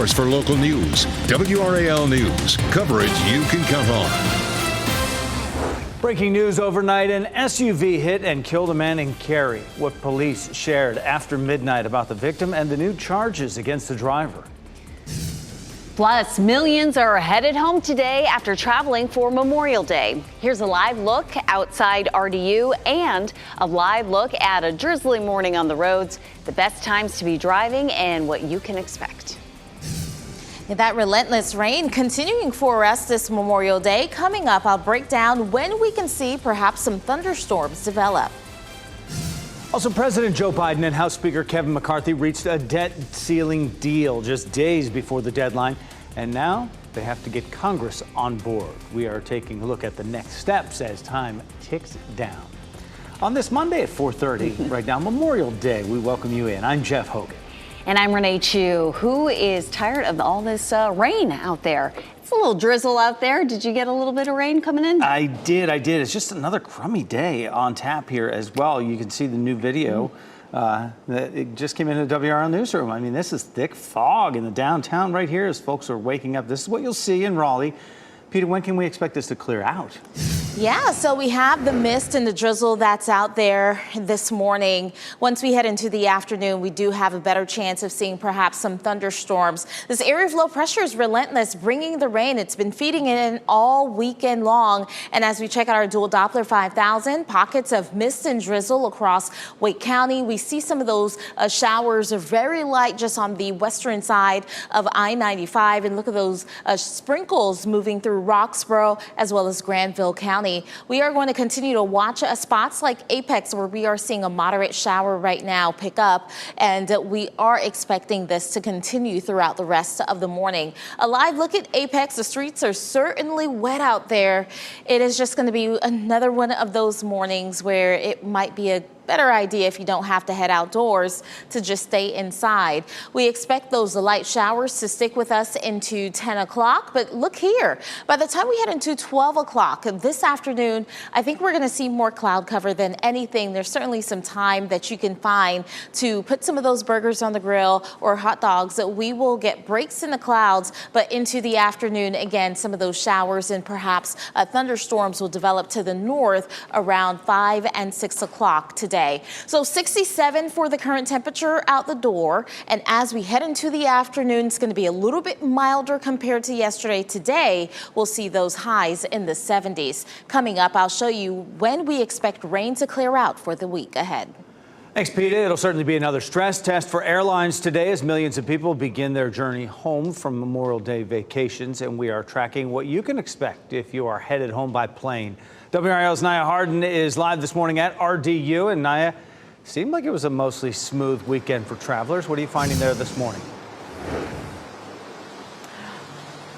source for local news. WRAL News. Coverage you can count on. Breaking news overnight, an SUV hit and killed a man in Cary. What police shared after midnight about the victim and the new charges against the driver. Plus, millions are headed home today after traveling for Memorial Day. Here's a live look outside RDU and a live look at a drizzly morning on the roads, the best times to be driving and what you can expect. That relentless rain continuing for us this Memorial Day. Coming up, I'll break down when we can see perhaps some thunderstorms develop. Also, President Joe Biden and House Speaker Kevin McCarthy reached a debt ceiling deal just days before the deadline, and now they have to get Congress on board. We are taking a look at the next steps as time ticks down. On this Monday at 4:30, right now, Memorial Day, we welcome you in. I'm Jeff Hogan. And I'm Renee Chu. Who is tired of all this rain out there? It's a little drizzle out there. Did you get a little bit of rain coming in? I did. It's just another crummy day on tap here as well. You can see the new video that it just came into the WRAL newsroom. I mean, this is thick fog in the downtown right here as folks are waking up. This is what you'll see in Raleigh. Peter, when can we expect this to clear out? Yeah, so we have the mist and the drizzle that's out there this morning. Once we head into the afternoon, we do have a better chance of seeing perhaps some thunderstorms. This area of low pressure is relentless, bringing the rain. It's been feeding it in all weekend long. And as we check out our dual Doppler 5000, pockets of mist and drizzle across Wake County. We see some of those showers are very light just on the western side of I-95. And look at those sprinkles moving through Roxborough as well as Granville County. We are going to continue to watch spots like Apex, where we are seeing a moderate shower right now pick up, and we are expecting this to continue throughout the rest of the morning. A live look at Apex. The streets are certainly wet out there. It is just going to be another one of those mornings where it might be a better idea, if you don't have to head outdoors, to just stay inside. We expect those light showers to stick with us into 10 o'clock, but look here, by the time we head into 12 o'clock this afternoon, I think we're going to see more cloud cover than anything. There's certainly some time that you can find to put some of those burgers on the grill or hot dogs. That we will get breaks in the clouds, but into the afternoon, again, some of those showers and perhaps thunderstorms will develop to the north around 5 and 6 o'clock today. So 67 for the current temperature out the door. And as we head into the afternoon, it's going to be a little bit milder compared to yesterday. Today, we'll see those highs in the 70s. Coming up, I'll show you when we expect rain to clear out for the week ahead. Thanks, Peter. It'll certainly be another stress test for airlines today as millions of people begin their journey home from Memorial Day vacations. And we are tracking what you can expect if you are headed home by plane. WRAL's Naya Harden is live this morning at RDU. And Naya, seemed like it was a mostly smooth weekend for travelers. What are you finding there this morning?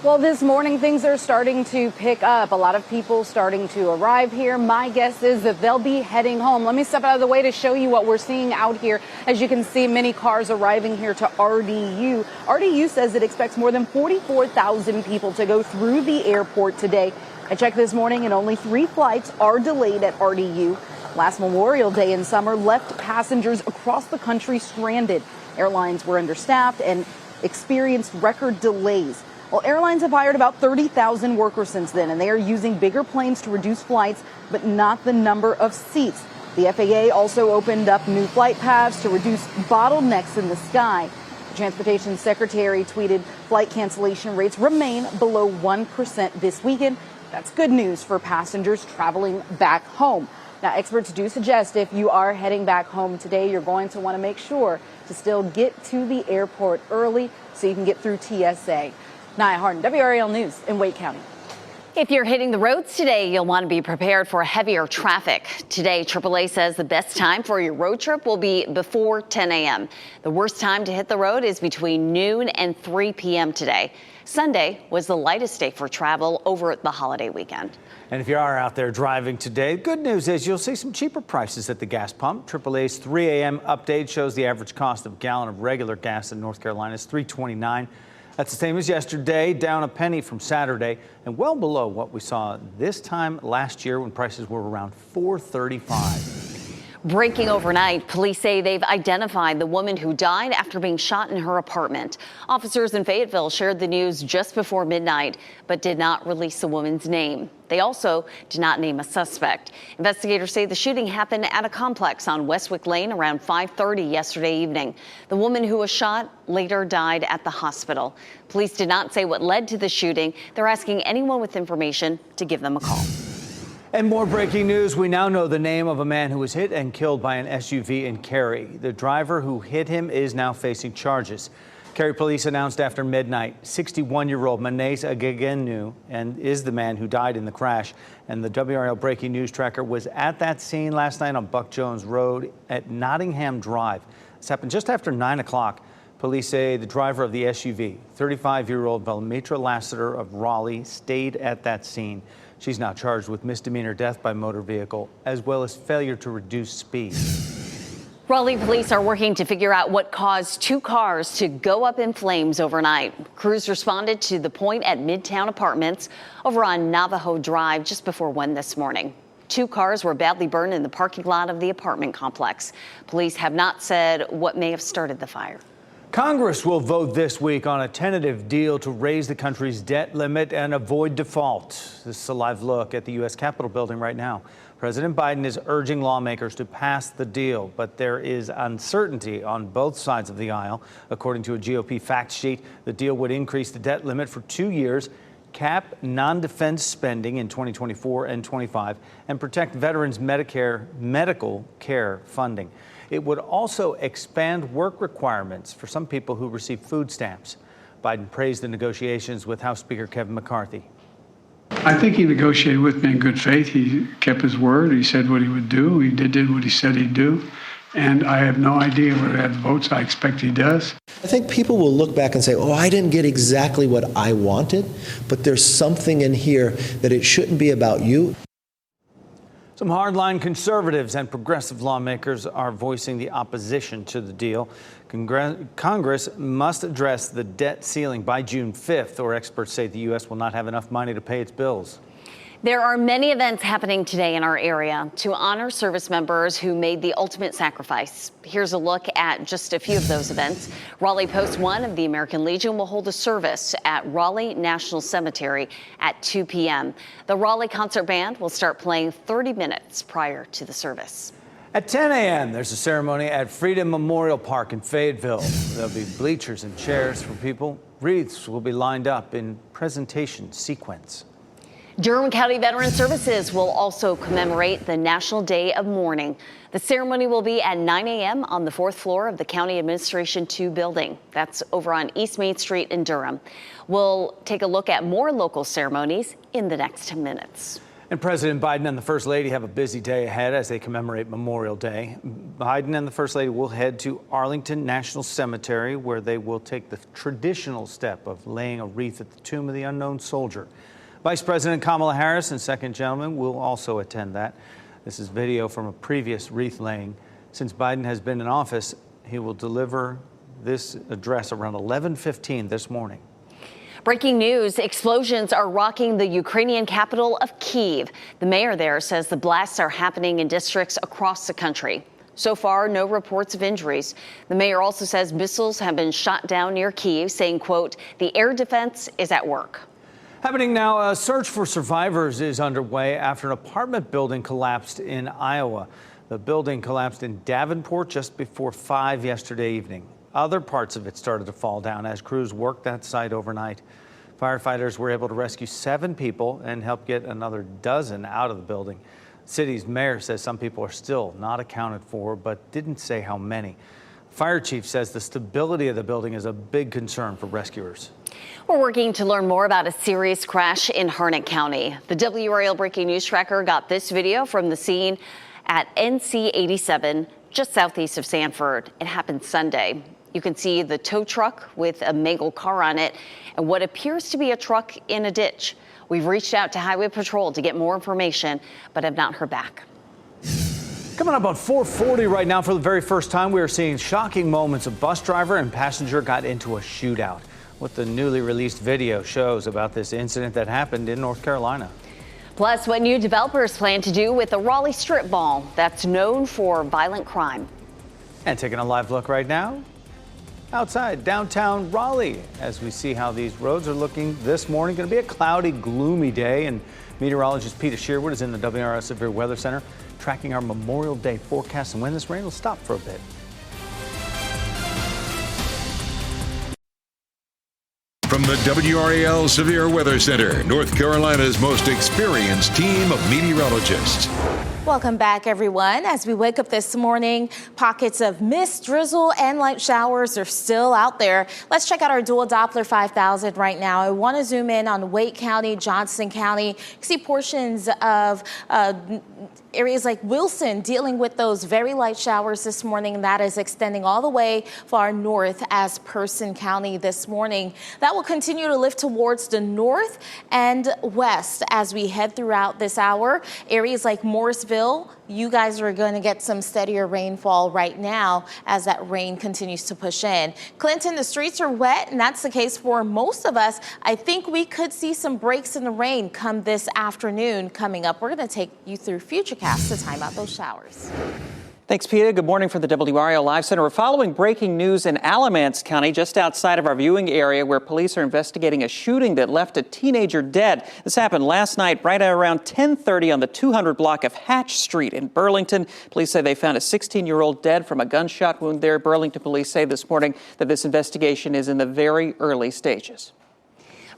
Well, this morning things are starting to pick up. A lot of people starting to arrive here. My guess is that they'll be heading home. Let me step out of the way to show you what we're seeing out here. As you can see, many cars arriving here to RDU. RDU says it expects more than 44,000 people to go through the airport today. I checked this morning and only 3 flights are delayed at RDU. Last Memorial Day in summer left passengers across the country stranded. Airlines were understaffed and experienced record delays. Well, airlines have hired about 30,000 workers since then, and they are using bigger planes to reduce flights, but not the number of seats. The FAA also opened up new flight paths to reduce bottlenecks in the sky. The Transportation Secretary tweeted flight cancellation rates remain below 1% this weekend. That's good news for passengers traveling back home. Now, experts do suggest if you are heading back home today, you're going to want to make sure to still get to the airport early so you can get through TSA. Naya Harden, WRAL News in Wake County. If you're hitting the roads today, you'll want to be prepared for heavier traffic. Today, AAA says the best time for your road trip will be before 10 a.m. The worst time to hit the road is between noon and 3 p.m. today. Sunday was the lightest day for travel over the holiday weekend. And if you are out there driving today, good news is you'll see some cheaper prices at the gas pump. AAA's 3 a.m. update shows the average cost of a gallon of regular gas in North Carolina is $3.29. That's the same as yesterday, down a penny from Saturday, and well below what we saw this time last year when prices were around $4.35. Breaking overnight, police say they've identified the woman who died after being shot in her apartment. Officers in Fayetteville shared the news just before midnight, but did not release the woman's name. They also did not name a suspect. Investigators say the shooting happened at a complex on Westwick Lane around 5:30 yesterday evening. The woman who was shot later died at the hospital. Police did not say what led to the shooting. They're asking anyone with information to give them a call. And more breaking news. We now know the name of a man who was hit and killed by an SUV in Cary. The driver who hit him is now facing charges. Cary police announced after midnight 61-year-old Manes Agegenu and is the man who died in the crash. And the WRAL breaking news tracker was at that scene last night on Buck Jones Road at Nottingham Drive. This happened just after 9 o'clock. Police say the driver of the SUV, 35-year-old Velmitra Lassiter of Raleigh, stayed at that scene. She's now charged with misdemeanor death by motor vehicle, as well as failure to reduce speed. Raleigh police are working to figure out what caused two cars to go up in flames overnight. Crews responded to the point at Midtown Apartments over on Navajo Drive just before 1 this morning. Two cars were badly burned in the parking lot of the apartment complex. Police have not said what may have started the fire. Congress will vote this week on a tentative deal to raise the country's debt limit and avoid default. This is a live look at the U.S. Capitol building right now. President Biden is urging lawmakers to pass the deal, but there is uncertainty on both sides of the aisle. According to a GOP fact sheet, the deal would increase the debt limit for 2 years, cap non-defense spending in 2024 and 25, and protect veterans' Medicare medical care funding. It would also expand work requirements for some people who receive food stamps. Biden praised the negotiations with House Speaker Kevin McCarthy. I think he negotiated with me in good faith. He kept his word. He said what he would do. He did what he said he'd do. And I have no idea whether that votes. I expect he does. I think people will look back and say, oh, I didn't get exactly what I wanted, but there's something in here that it shouldn't be about you. Some hardline conservatives and progressive lawmakers are voicing the opposition to the deal. Congress must address the debt ceiling by June 5th, or experts say the U.S. will not have enough money to pay its bills. There are many events happening today in our area to honor service members who made the ultimate sacrifice. Here's a look at just a few of those events. Raleigh Post 1 of the American Legion will hold a service at Raleigh National Cemetery at 2 p.m. The Raleigh Concert Band will start playing 30 minutes prior to the service. At 10 a.m., there's a ceremony at Freedom Memorial Park in Fayetteville. There'll be bleachers and chairs for people. Wreaths will be lined up in presentation sequence. Durham County Veteran Services will also commemorate the National Day of Mourning. The ceremony will be at 9 a.m. on the 4th floor of the County Administration 2 building. That's over on East Main Street in Durham. We'll take a look at more local ceremonies in the next 10 minutes. And President Biden and the First Lady have a busy day ahead as they commemorate Memorial Day. Biden and the First Lady will head to Arlington National Cemetery, where they will take the traditional step of laying a wreath at the tomb of the unknown soldier. Vice President Kamala Harris and Second Gentleman will also attend that. This is video from a previous wreath laying. Since Biden has been in office, he will deliver this address around 11:15 this morning. Breaking news, explosions are rocking the Ukrainian capital of Kyiv. The mayor there says the blasts are happening in districts across the country. So far, no reports of injuries. The mayor also says missiles have been shot down near Kyiv, saying, quote, the air defense is at work. Happening now, a search for survivors is underway after an apartment building collapsed in Iowa. The building collapsed in Davenport just before 5 yesterday evening. Other parts of it started to fall down as crews worked that site overnight. Firefighters were able to rescue 7 people and help get another dozen out of the building. The city's mayor says some people are still not accounted for, but didn't say how many. Fire chief says the stability of the building is a big concern for rescuers. We're working to learn more about a serious crash in Harnett County. The WRAL Breaking News Tracker got this video from the scene at NC 87, just southeast of Sanford. It happened Sunday. You can see the tow truck with a mangled car on it and what appears to be a truck in a ditch. We've reached out to Highway Patrol to get more information, but have not heard back. Coming up on 440 right now, for the very first time, we are seeing shocking moments. A bus driver and passenger got into a shootout. What the newly released video shows about this incident that happened in North Carolina. Plus, what new developers plan to do with the Raleigh strip mall that's known for violent crime. And taking a live look right now outside downtown Raleigh as we see how these roads are looking this morning. Going to be a cloudy, gloomy day, and meteorologist Peter Shearwood is in the WRAL Severe Weather Center tracking our Memorial Day forecast and when this rain will stop for a bit. From the WRAL Severe Weather Center, North Carolina's most experienced team of meteorologists. Welcome back, everyone. As we wake up this morning, pockets of mist, drizzle, and light showers are still out there. Let's check out our dual Doppler 5000 right now. I want to zoom in on Wake County, Johnson County. You see portions of areas like Wilson dealing with those very light showers this morning. That is extending all the way far north as Person County this morning. That will continue to lift towards the north and west as we head throughout this hour. Areas like Morrisville, you guys are going to get some steadier rainfall right now as that rain continues to push in. Clinton, the streets are wet, and that's the case for most of us. I think we could see some breaks in the rain come this afternoon. Coming up, we're going to take you through Futurecast to time out those showers. Thanks, Peta. Good morning from the WRAL Live Center. We're following breaking news in Alamance County, just outside of our viewing area, where police are investigating a shooting that left a teenager dead. This happened last night, right around 10:30 on the 200 block of Hatch Street in Burlington. Police say they found a 16-year-old dead from a gunshot wound there. Burlington police say this morning that this investigation is in the very early stages.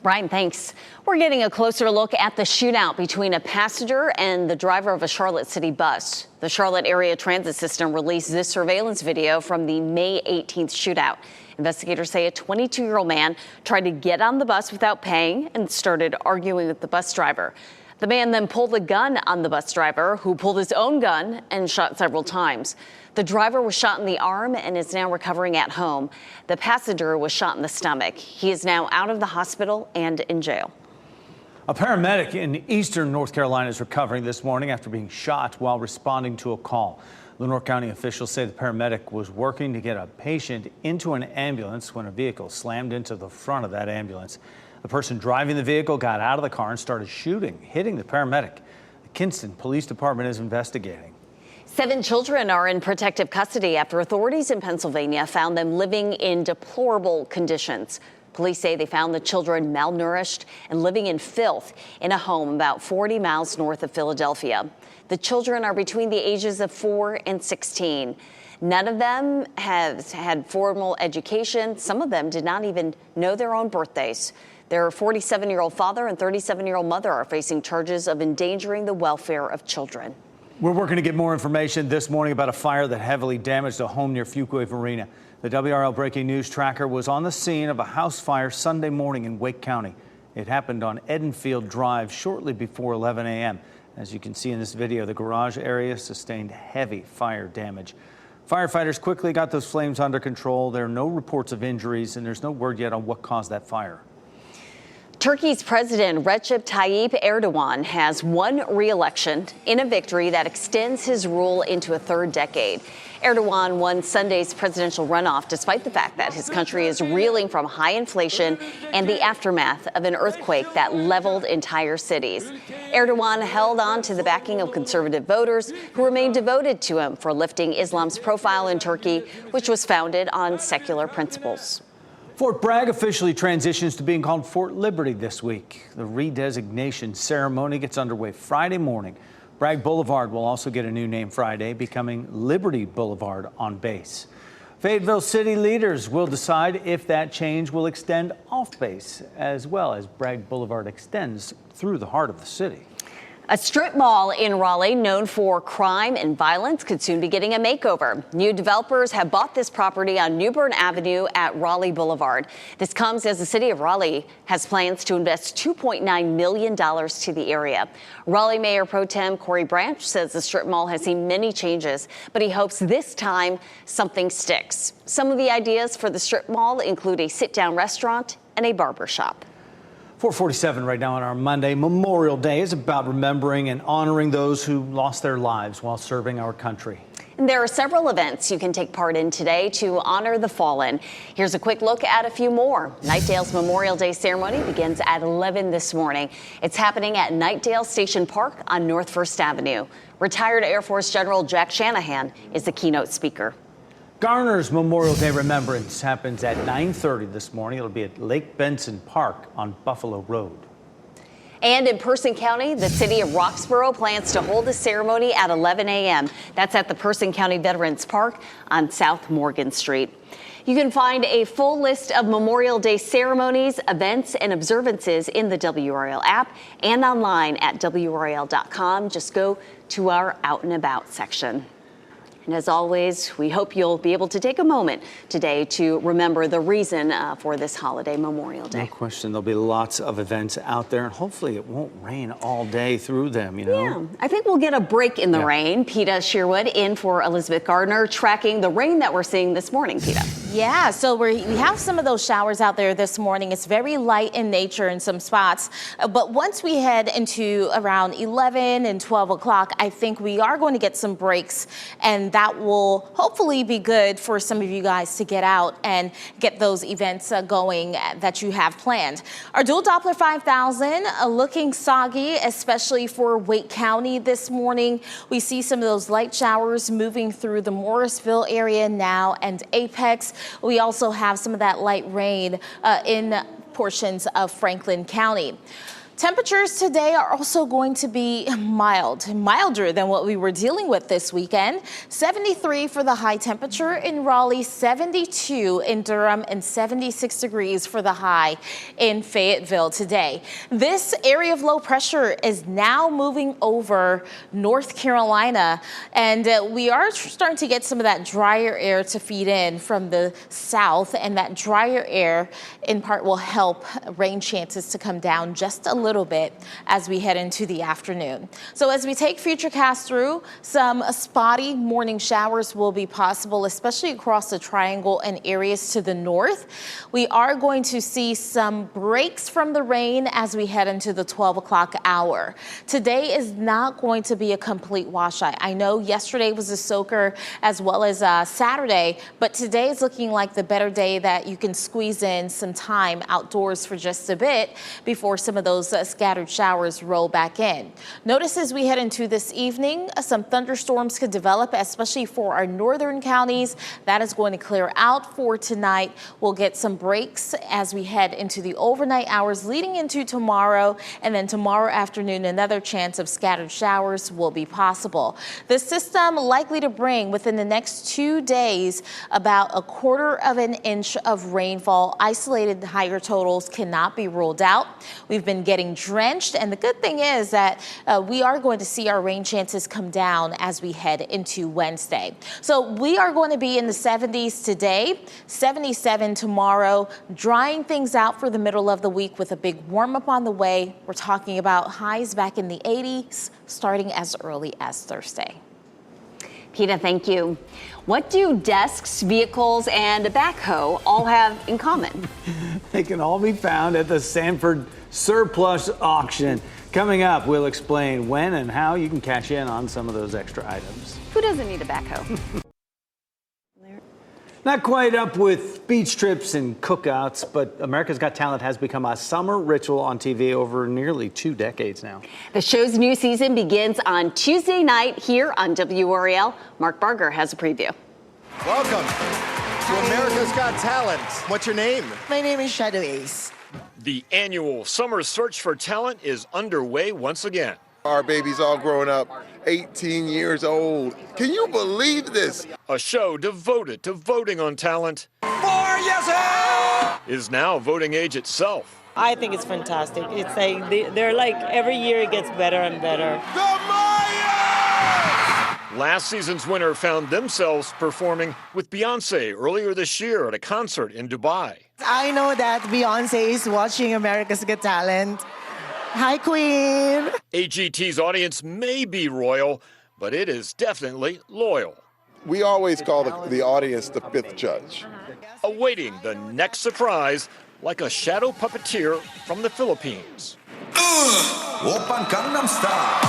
Brian, thanks. We're getting a closer look at the shootout between a passenger and the driver of a Charlotte City bus. The Charlotte Area Transit System released this surveillance video from the May 18th shootout. Investigators say a 22-year-old man tried to get on the bus without paying and started arguing with the bus driver. The man then pulled a gun on the bus driver, who pulled his own gun and shot several times. The driver was shot in the arm and is now recovering at home. The passenger was shot in the stomach. He is now out of the hospital and in jail. A paramedic in eastern North Carolina is recovering this morning after being shot while responding to a call. Lenore County officials say the paramedic was working to get a patient into an ambulance when a vehicle slammed into the front of that ambulance. The person driving the vehicle got out of the car and started shooting, hitting the paramedic. The Kinston Police Department is investigating. 7 children are in protective custody after authorities in Pennsylvania found them living in deplorable conditions. Police say they found the children malnourished and living in filth in a home about 40 miles north of Philadelphia. The children are between the ages of 4 and 16. None of them have had formal education. Some of them did not even know their own birthdays. Their 47-year-old father and 37-year-old mother are facing charges of endangering the welfare of children. We're working to get more information this morning about a fire that heavily damaged a home near Fuquay Arena. The WRL Breaking News Tracker was on the scene of a house fire Sunday morning in Wake County. It happened on Edenfield Drive shortly before 11 a.m. As you can see in this video, the garage area sustained heavy fire damage. Firefighters quickly got those flames under control. There are no reports of injuries, and there's no word yet on what caused that fire. Turkey's President Recep Tayyip Erdogan has won re-election in a victory that extends his rule into a third decade. Erdogan won Sunday's presidential runoff despite the fact that his country is reeling from high inflation and the aftermath of an earthquake that leveled entire cities. Erdogan held on to the backing of conservative voters who remain devoted to him for lifting Islam's profile in Turkey, which was founded on secular principles. Fort Bragg officially transitions to being called Fort Liberty this week. The redesignation ceremony gets underway Friday morning. Bragg Boulevard will also get a new name Friday, becoming Liberty Boulevard on base. Fayetteville city leaders will decide if that change will extend off base, as well as Bragg Boulevard extends through the heart of the city. A strip mall in Raleigh known for crime and violence could soon be getting a makeover. New developers have bought this property on New Bern Avenue at Raleigh Boulevard. This comes as the city of Raleigh has plans to invest $2.9 million to the area. Raleigh Mayor Pro Tem Corey Branch says the strip mall has seen many changes, but he hopes this time something sticks. Some of the ideas for the strip mall include a sit-down restaurant and a barber shop. 4:47 right now on our Monday. Memorial Day is about remembering and honoring those who lost their lives while serving our country. And there are several events you can take part in today to honor the fallen. Here's a quick look at a few more. Knightdale's Memorial Day ceremony begins at 11 this morning. It's happening at Knightdale Station Park on North First Avenue. Retired Air Force General Jack Shanahan is the keynote speaker. Garner's Memorial Day Remembrance happens at 9:30 this morning. It'll be at Lake Benson Park on Buffalo Road. And in Person County, the city of Roxborough plans to hold a ceremony at 11 a.m. That's at the Person County Veterans Park on South Morgan Street. You can find a full list of Memorial Day ceremonies, events, and observances in the WRAL app and online at WRAL.com. Just go to our Out and About section. And as always, we hope you'll be able to take a moment today to remember the reason for this holiday, Memorial Day. No question, there'll be lots of events out there, and hopefully it won't rain all day through them, you know? Yeah, I think we'll get a break in the rain. Peta Sherwood in for Elizabeth Gardner, tracking the rain that we're seeing this morning, Peta. Yeah, so we have some of those showers out there this morning. It's very light in nature in some spots. But once we head into around 11 and 12 o'clock, I think we are going to get some breaks, and that will hopefully be good for some of you guys to get out and get those events going that you have planned. Our dual Doppler 5000 looking soggy, especially for Wake County this morning. We see some of those light showers moving through the Morrisville area now and Apex. We also have some of that light rain in portions of Franklin County. Temperatures today are also going to be milder than what we were dealing with this weekend. 73 for the high temperature in Raleigh, 72 in Durham, and 76 degrees for the high in Fayetteville today. This area of low pressure is now moving over North Carolina, and we are starting to get some of that drier air to feed in from the south, and that drier air in part will help rain chances to come down just a little bit as we head into the afternoon. So as we take Futurecast through, some spotty morning showers will be possible, especially across the triangle and areas to the north. We are going to see some breaks from the rain as we head into the 12 o'clock hour. Today is not going to be a complete washout. I know yesterday was a soaker as well as Saturday, but today is looking like the better day that you can squeeze in some time outdoors for just a bit before some of those scattered showers roll back in. Notice as we head into this evening, some thunderstorms could develop, especially for our northern counties. That is going to clear out for tonight. We'll get some breaks as we head into the overnight hours leading into tomorrow, and then tomorrow afternoon, another chance of scattered showers will be possible. The system likely to bring within the next 2 days about 1/4 of an inch of rainfall. Isolated higher totals cannot be ruled out. We've been getting drenched, and the good thing is that we are going to see our rain chances come down as we head into Wednesday. So we are going to be in the 70s today, 77 tomorrow, drying things out for the middle of the week with a big warm up on the way. We're talking about highs back in the 80s starting as early as Thursday. Peta, thank you. What do desks, vehicles, and a backhoe all have in common? They can all be found at the Sanford Surplus Auction. Coming up, we'll explain when and how you can cash in on some of those extra items. Who doesn't need a backhoe? Not quite up with beach trips and cookouts, but America's Got Talent has become a summer ritual on TV over nearly 2 decades now. The show's new season begins on Tuesday night here on WRAL. Mark Barger has a preview. Welcome to America's Got Talent. What's your name? My name is Shadow Ace. The annual summer search for talent is underway once again. Our baby's all grown up, 18 years old. Can you believe this? A show devoted to voting on talent 4 years old! is now voting age itself. I think it's fantastic. It's like they're like every year it gets better and better. The Mayans! Last season's winner found themselves performing with Beyonce earlier this year at a concert in Dubai. I know that Beyonce is watching America's Got Talent. Hi, Queen. AGT's audience may be royal, but it is definitely loyal. We always call the audience the fifth judge. Awaiting the next surprise, like a shadow puppeteer from the Philippines. Open Gangnam Style.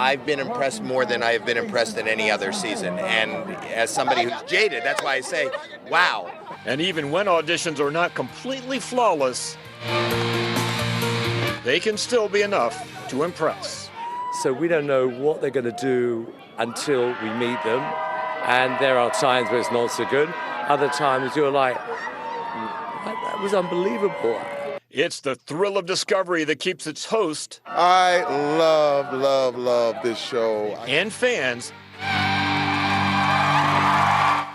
I've been impressed more than I've been impressed in any other season. And as somebody who's jaded, that's why I say, wow. And even when auditions are not completely flawless, they can still be enough to impress. So we don't know what they're going to do until we meet them. And there are times where it's not so good. Other times you're like, that was unbelievable. It's the thrill of discovery that keeps its host. I love this show. And fans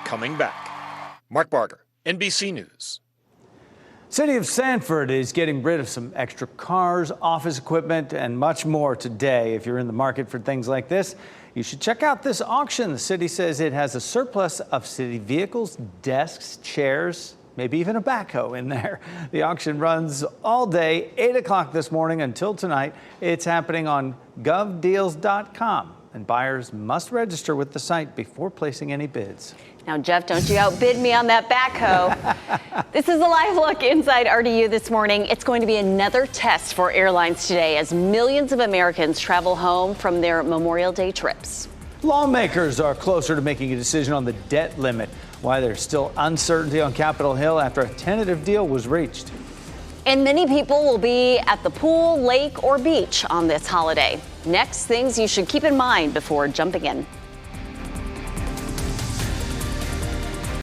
coming back. Mark Barger, NBC News. City of Sanford is getting rid of some extra cars, office equipment, and much more today. If you're in the market for things like this, you should check out this auction. The city says it has a surplus of city vehicles, desks, chairs, maybe even a backhoe in there. The auction runs all day, 8 o'clock this morning until tonight. It's happening on govdeals.com, and buyers must register with the site before placing any bids. Now, Jeff, don't you outbid me on that backhoe. This is a live look inside RDU this morning. It's going to be another test for airlines today as millions of Americans travel home from their Memorial Day trips. Lawmakers are closer to making a decision on the debt limit. Why there's still uncertainty on Capitol Hill after a tentative deal was reached. And many people will be at the pool, lake, or beach on this holiday. Next, things you should keep in mind before jumping in.